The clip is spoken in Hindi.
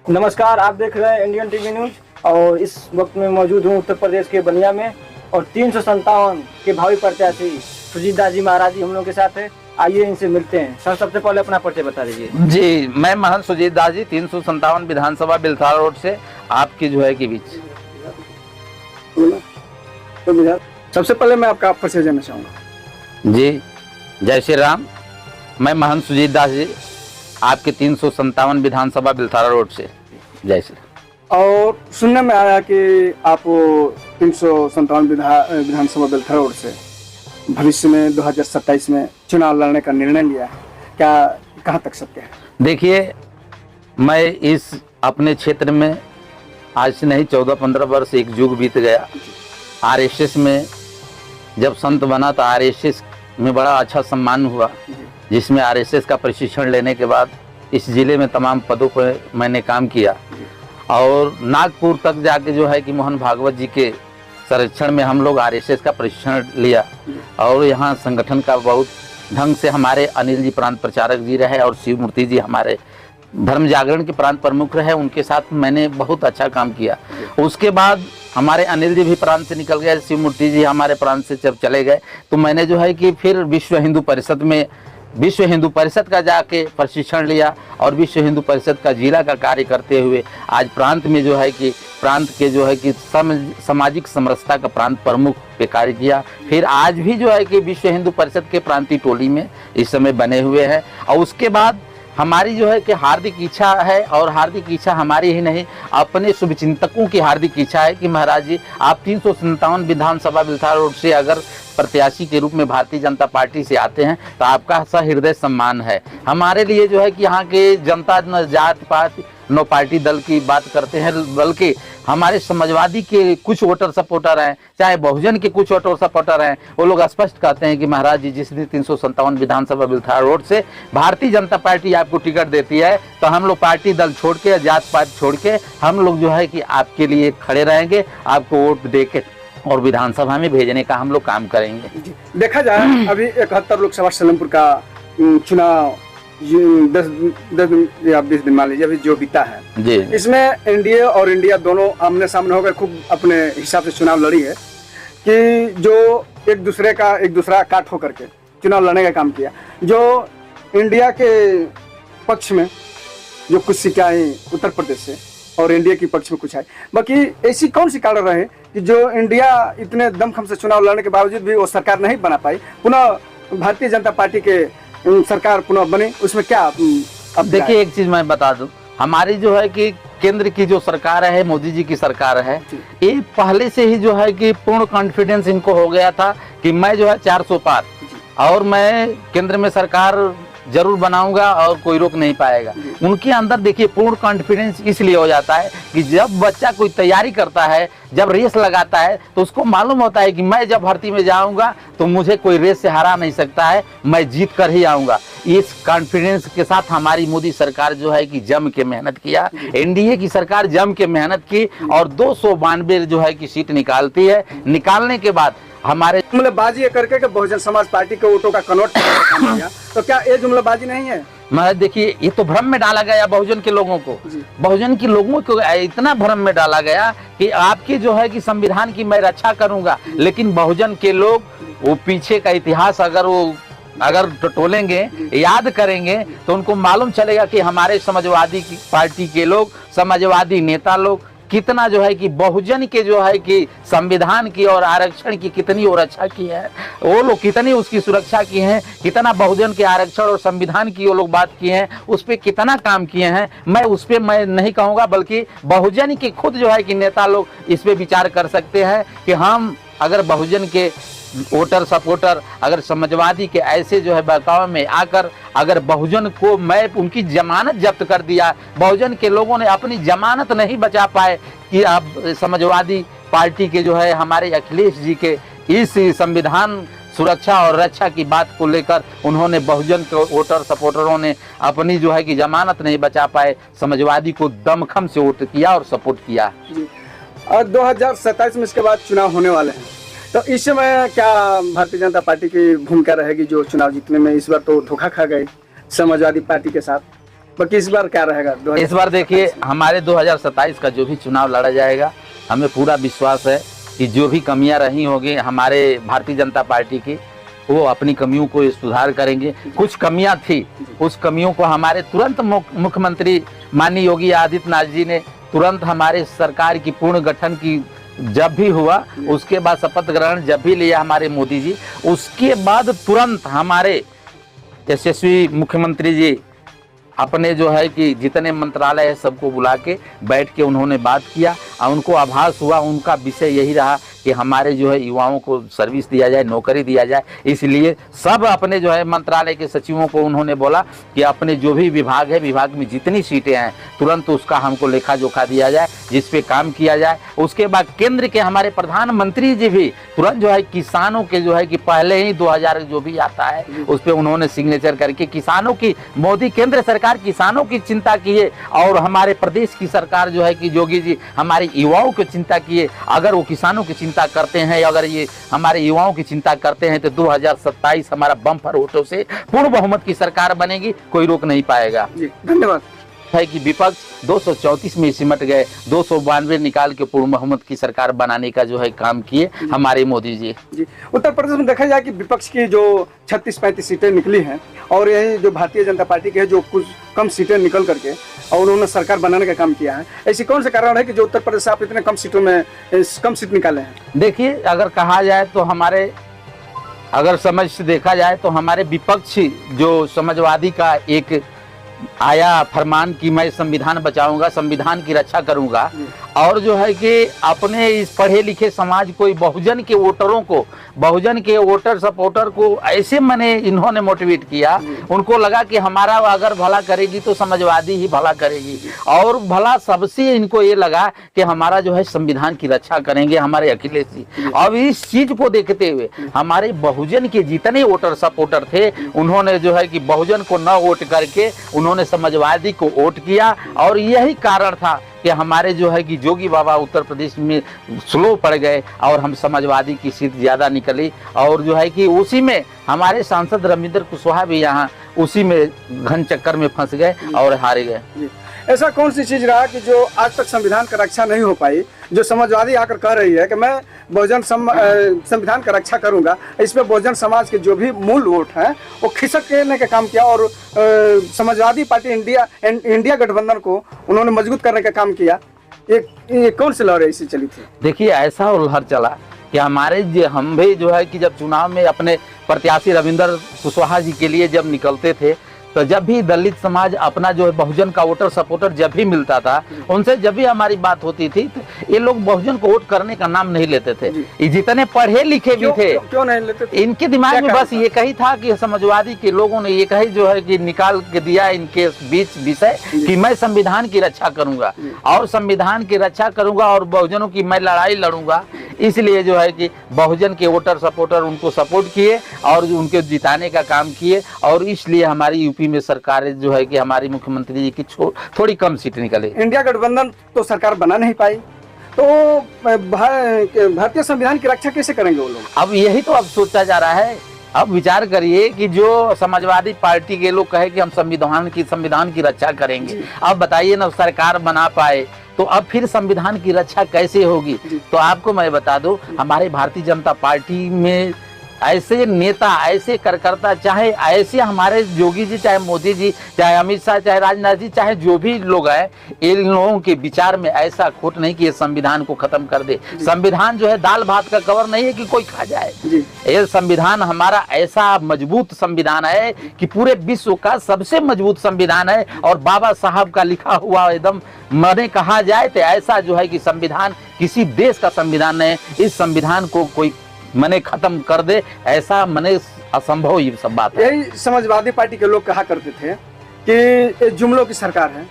नमस्कार, आप देख रहे हैं इंडियन टीवी न्यूज और इस वक्त में मौजूद हूँ उत्तर प्रदेश के बलिया में और 357 के भावी प्रत्याशी सुजीत दास जी महाराज जी हम लोग के साथ है। आइए इनसे मिलते हैं। सर, सबसे पहले अपना परिचय बता दीजिए। जी, मैं महंत सुजीत दास जी 357 विधानसभा बिलथारा रोड से आपकी जो है के बीच। सबसे पहले मैं आपका परिचय जानना चाहूँगा। जी, जय श्री राम। मैं महंत सुजीत दास जी आपके 357 विधानसभा बिलथारा रोड से। जय श्री राम। और सुनने में आया कि आप 357 विधानसभा बिलथारा रोड से भविष्य में 2027 में चुनाव लड़ने का निर्णय लिया है, क्या कहाँ तक सत्य है? देखिए, मैं इस अपने क्षेत्र में आज से नहीं 14-15 वर्ष एक युग बीत गया। आरएसएस में जब संत बना तो आरएसएस में बड़ा अच्छा सम्मान हुआ, जिसमें आरएसएस का प्रशिक्षण लेने के बाद इस जिले में तमाम पदों पर मैंने काम किया और नागपुर तक जाके जो है कि मोहन भागवत जी के संरक्षण में हम लोग आरएसएस का प्रशिक्षण लिया और यहाँ संगठन का बहुत ढंग से हमारे अनिल जी प्रांत प्रचारक जी रहे और शिव मूर्ति जी हमारे धर्म जागरण के प्रांत प्रमुख रहे, उनके साथ मैंने बहुत अच्छा काम किया। उसके बाद हमारे अनिल जी भी प्रांत से निकल गए, शिव मूर्ति जी हमारे प्रांत से जब चले गए तो मैंने जो है कि फिर विश्व हिंदू परिषद का जाके प्रशिक्षण लिया और विश्व हिंदू परिषद का जिला का कार्य करते हुए आज प्रांत में जो है कि प्रांत के जो है कि सामाजिक समरसता का प्रांत प्रमुख पे कार्य किया। फिर आज भी जो है कि विश्व हिंदू परिषद के प्रांतीय टोली में इस समय बने हुए हैं और उसके बाद हमारी जो है कि हार्दिक इच्छा है और हार्दिक इच्छा हमारी ही नहीं, अपने शुभचिंतकों की हार्दिक इच्छा है कि महाराज जी आप 357 विधानसभा बिलथारा रोड से अगर प्रत्याशी के रूप में भारतीय जनता पार्टी से आते हैं तो आपका सहृदय सम्मान है। हमारे लिए जो है कि यहाँ के जनता न जात पात नो पार्टी दल की बात करते हैं, बल्कि हमारे समाजवादी के कुछ वोटर सपोर्टर हैं, चाहे बहुजन के कुछ वोटर सपोर्टर हैं, वो लोग स्पष्ट कहते हैं कि महाराज जी जिस दिन 357 विधानसभा बिलथारा रोड से भारतीय जनता पार्टी आपको टिकट देती है तो हम लोग पार्टी दल छोड़ के, जात पात छोड़ के हम लोग जो है कि आपके लिए खड़े रहेंगे, आपको वोट दे के और विधानसभा में भेजने का हम लोग काम करेंगे। देखा जाए अभी 71 लोकसभा सलेमपुर का चुनाव 10 या 20 दिन मान लीजिए अभी जो बीता है जी, इसमें एनडीए और इंडिया दोनों आमने सामने होकर खूब अपने हिसाब से चुनाव लड़ी है कि जो एक दूसरा काट होकर के चुनाव लड़ने का काम किया। जो इंडिया के पक्ष में जो कुछ सीटें आई उत्तर प्रदेश से और इंडिया के पक्ष में कुछ आई, बाकी ऐसी कौन सी कारण रहे कि जो इंडिया इतने दमखम से चुनाव लड़ने के बावजूद भी वो सरकार नहीं बना पाई, पुनः भारतीय जनता पार्टी के सरकार पुनः बने, उसमें क्या? अब देखिए, एक चीज मैं बता दूं, हमारी जो है कि केंद्र की जो सरकार है, मोदी जी की सरकार है, ये पहले से ही जो है कि पूर्ण कॉन्फिडेंस इनको हो गया था कि मैं जो है 400 पार और मैं केंद्र में सरकार जरूर बनाऊंगा और कोई रोक नहीं पाएगा। उनके अंदर देखिए पूर्ण कॉन्फिडेंस इसलिए हो जाता है कि जब बच्चा कोई तैयारी करता है, जब रेस लगाता है तो उसको मालूम होता है कि मैं जब भर्ती में जाऊंगा तो मुझे कोई रेस से हरा नहीं सकता है, मैं जीत कर ही आऊंगा। इस कॉन्फिडेंस के साथ हमारी मोदी सरकार जो है कि जम के मेहनत किया, एनडीए की सरकार जम के मेहनत की और 292 जो है कि सीट निकालती है। निकालने के बाद हमारे जुमलेबाजी करके के बहुजन समाज पार्टी के वोटों का कन्वर्ट किया, तो क्या ये जुमलेबाजी नहीं है? मैं देखिए, ये तो भ्रम में डाला गया बहुजन के लोगों को, बहुजन के लोगों को इतना भ्रम में डाला गया कि आपके जो है कि संविधान की मैं रक्षा करूंगा, लेकिन बहुजन के लोग वो पीछे का इतिहास अगर टटोलेंगे, याद करेंगे तो उनको मालूम चलेगा कि हमारे समाजवादी की पार्टी के लोग, समाजवादी नेता लोग कितना जो है कि बहुजन के जो है कि संविधान की और आरक्षण की कितनी और रक्षा की है, वो लोग कितनी उसकी सुरक्षा की है, कितना बहुजन के आरक्षण और संविधान की वो लोग बात किए हैं, उस पर कितना काम किए हैं। मैं उस पर मैं नहीं कहूँगा, बल्कि बहुजन के खुद जो है कि नेता लोग इस पर विचार कर सकते हैं कि हम अगर बहुजन के वोटर सपोर्टर अगर समाजवादी के ऐसे जो है बहकाव में आकर अगर बहुजन को मैं उनकी जमानत जब्त कर दिया, बहुजन के लोगों ने अपनी जमानत नहीं बचा पाए कि आप समाजवादी पार्टी के जो है हमारे अखिलेश जी के इस संविधान सुरक्षा और रक्षा की बात को लेकर उन्होंने बहुजन के वोटर सपोर्टरों ने अपनी जो है कि जमानत नहीं बचा पाए, समाजवादी को दमखम से वोट किया और सपोर्ट किया। और 2027 में इसके बाद चुनाव होने वाले हैं, तो इस समय क्या भारतीय जनता पार्टी की भूमिका रहेगी जो चुनाव जीतने में? इस बार तो धोखा खा गए समाजवादी पार्टी के साथ, बाकी इस बार क्या रहेगा इस बार देखिए हमारे 2027 का जो भी चुनाव लड़ा जाएगा, हमें पूरा विश्वास है कि जो भी कमियां रही होंगी हमारे भारतीय जनता पार्टी की, वो अपनी कमियों को सुधार करेंगे। कुछ कमियां थी, उस कमियों को हमारे तुरंत मुख्यमंत्री माननीय योगी आदित्यनाथ जी ने तुरंत हमारे सरकार की पूर्ण गठन की जब भी हुआ, उसके बाद शपथ ग्रहण जब भी लिया हमारे मोदी जी, उसके बाद तुरंत हमारे यशस्वी मुख्यमंत्री जी अपने जो है कि जितने मंत्रालय है सबको बुला के बैठ के उन्होंने बात किया और उनको आभास हुआ, उनका विषय यही रहा कि हमारे जो है युवाओं को सर्विस दिया जाए, नौकरी दिया जाए। इसलिए सब अपने जो है मंत्रालय के सचिवों को उन्होंने बोला कि अपने जो भी विभाग है, विभाग में जितनी सीटें हैं तुरंत उसका हमको लेखा जोखा दिया जाए, जिस पे काम किया जाए। उसके बाद केंद्र के हमारे प्रधानमंत्री जी भी तुरंत जो है किसानों के जो है कि पहले ही 2000 जो भी आता है उस पर उन्होंने सिग्नेचर करके किसानों की, मोदी केंद्र सरकार किसानों की चिंता किए और हमारे प्रदेश की सरकार जो है कि योगी जी हमारे युवाओं की चिंता किए। अगर वो किसानों की चिंता करते हैं, अगर ये हमारे युवाओं की चिंता करते हैं तो 2027 हमारा बम्पर वोटों से पूर्ण बहुमत की सरकार बनेगी, कोई रोक नहीं पाएगा। धन्यवाद। है कि विपक्ष 234 में सिमट गए, 292 निकाल के पूर्ण बहुमत की सरकार बनाने का जो है काम किए हमारे मोदी जी। उत्तर प्रदेश में देखा जाए कि विपक्ष की जो 36-35 सीटें निकली हैं और यही जो भारतीय जनता पार्टी की है जो कुछ कम सीटें निकल करके और उन्होंने सरकार बनाने का काम किया है, ऐसी कौन सा कारण है कि जो उत्तर प्रदेश से आप इतने कम सीटों में कम सीट निकाले हैं? देखिए अगर कहा जाए तो हमारे, अगर समझ से देखा जाए तो हमारे विपक्ष जो समाजवादी का एक आया फरमान कि मैं संविधान बचाऊंगा, संविधान की रक्षा करूंगा, और जो है कि अपने इस पढ़े लिखे समाज को, बहुजन के वोटरों को, बहुजन के वोटर सपोर्टर को ऐसे मैंने इन्होंने मोटिवेट किया, उनको लगा कि हमारा अगर भला करेगी तो समाजवादी ही भला करेगी, और भला सबसे इनको ये लगा कि हमारा जो है संविधान की रक्षा करेंगे हमारे अखिलेश जी। अब इस चीज को देखते हुए हमारे बहुजन के जितने वोटर सपोर्टर थे उन्होंने जो है कि बहुजन को न वोट करके उन्होंने समाजवादी को वोट किया, और यही कारण था कि हमारे जो है कि जोगी बाबा उत्तर प्रदेश में स्लो पड़ गए और हम समाजवादी की सीट ज्यादा निकली, और जो है कि उसी में हमारे सांसद रविंद्र कुशवाहा भी यहाँ उसी में घन चक्कर में फंस गए और हारे गए। ऐसा कौन सी चीज रहा कि जो आज तक संविधान का रक्षा नहीं हो पाई, जो समाजवादी आकर कह रही है कि मैं बहुजन संविधान का रक्षा करूंगा, इसमें बहुजन समाज के जो भी मूल वोट हैं वो खिसकने का काम किया और समाजवादी पार्टी इंडिया गठबंधन को उन्होंने मजबूत करने का काम किया। ये कौन सी लहर ऐसी चली थी? देखिए ऐसा लहर चला कि हमारे हम भी जो है कि जब चुनाव में अपने प्रत्याशी रविंद्र कुशवाहा जी के लिए जब निकलते थे तो जब भी दलित समाज अपना जो है बहुजन का वोटर सपोर्टर जब भी मिलता था, उनसे जब भी हमारी बात होती थी तो ये लोग बहुजन को वोट करने का नाम नहीं लेते थे। ये जितने पढ़े लिखे भी थे क्यों नहीं लेते थे? इनके दिमाग में बस ये कही था कि समाजवादी के लोगों ने ये कही जो है कि निकाल के दिया इनके बीच विषय कि मैं संविधान की रक्षा करूंगा और संविधान की रक्षा करूंगा और बहुजनों की मैं लड़ाई लड़ूंगा। इसलिए जो है कि बहुजन के वोटर सपोर्टर उनको सपोर्ट किए और उनके जिताने का काम किए, और इसलिए हमारी यूपी में सरकार जो है कि हमारी मुख्यमंत्री जी की थोड़ी कम सीट निकले। इंडिया गठबंधन तो सरकार बना नहीं पाई, तो भारतीय संविधान की रक्षा कैसे करेंगे वो लोग? अब यही तो अब सोचा जा रहा है। अब विचार करिए कि जो समाजवादी पार्टी के लोग कहे कि हम संविधान की रक्षा करेंगे, अब बताइए ना सरकार बना पाए तो अब फिर संविधान की रक्षा कैसे होगी? तो आपको मैं बता दूं हमारे भारतीय जनता पार्टी में ऐसे नेता, ऐसे कार्यकर्ता, चाहे ऐसे हमारे योगी जी, चाहे मोदी जी, चाहे अमित शाह, चाहे राजनाथ जी, चाहे जो भी लोग हैं, इन लोगों के विचार में ऐसा खोट नहीं कि ये संविधान को खत्म कर दे। संविधान जो है दाल भात का कवर नहीं है कि कोई खा जाए। ये संविधान हमारा ऐसा मजबूत संविधान है कि पूरे विश्व का सबसे मजबूत संविधान है, और बाबा साहब का लिखा हुआ एकदम मैंने कहा जाए तो ऐसा जो है कि संविधान किसी देश का संविधान नहीं। इस संविधान को कोई मने खत्म कर दे ऐसा मने असंभव ये सब बात है। यही समाजवादी पार्टी के लोग कहा करते थे कि जुमलों की सरकार है,